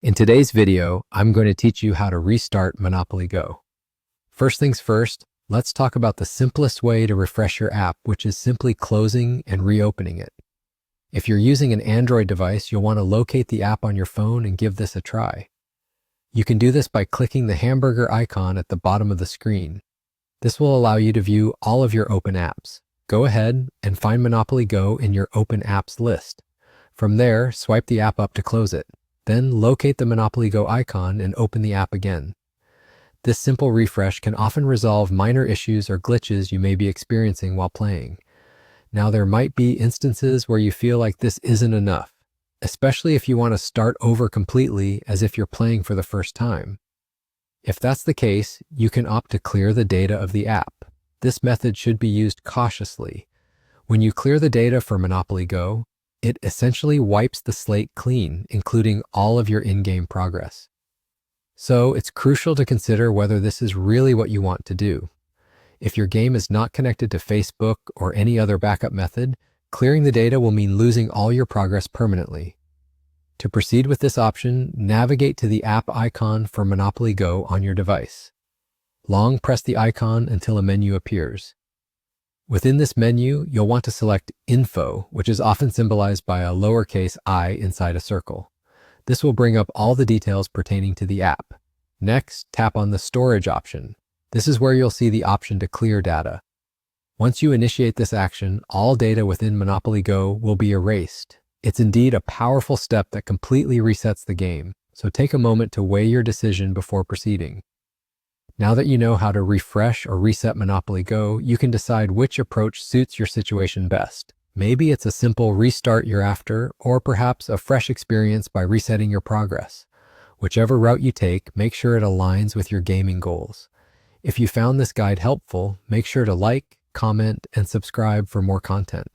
In today's video, I'm going to teach you how to restart Monopoly Go. First things first, let's talk about the simplest way to refresh your app, which is simply closing and reopening it. If you're using an Android device, you'll want to locate the app on your phone and give this a try. You can do this by clicking the hamburger icon at the bottom of the screen. This will allow you to view all of your open apps. Go ahead and find Monopoly Go in your open apps list. From there, swipe the app up to close it. Then locate the Monopoly Go icon and open the app again. This simple refresh can often resolve minor issues or glitches you may be experiencing while playing. Now, there might be instances where you feel like this isn't enough, especially if you want to start over completely as if you're playing for the first time. If that's the case, you can opt to clear the data of the app. This method should be used cautiously. When you clear the data for Monopoly Go, it essentially wipes the slate clean, including all of your in-game progress. So it's crucial to consider whether this is really what you want to do. If your game is not connected to Facebook or any other backup method, clearing the data will mean losing all your progress permanently. To proceed with this option, navigate to the app icon for Monopoly Go on your device. Long press the icon until a menu appears. Within this menu, you'll want to select Info, which is often symbolized by a lowercase I inside a circle. This will bring up all the details pertaining to the app. Next, tap on the Storage option. This is where you'll see the option to clear data. Once you initiate this action, all data within Monopoly Go will be erased. It's indeed a powerful step that completely resets the game, so take a moment to weigh your decision before proceeding. Now that you know how to refresh or reset Monopoly Go, you can decide which approach suits your situation best. Maybe it's a simple restart you're after, or perhaps a fresh experience by resetting your progress. Whichever route you take, make sure it aligns with your gaming goals. If you found this guide helpful, make sure to like, comment, and subscribe for more content.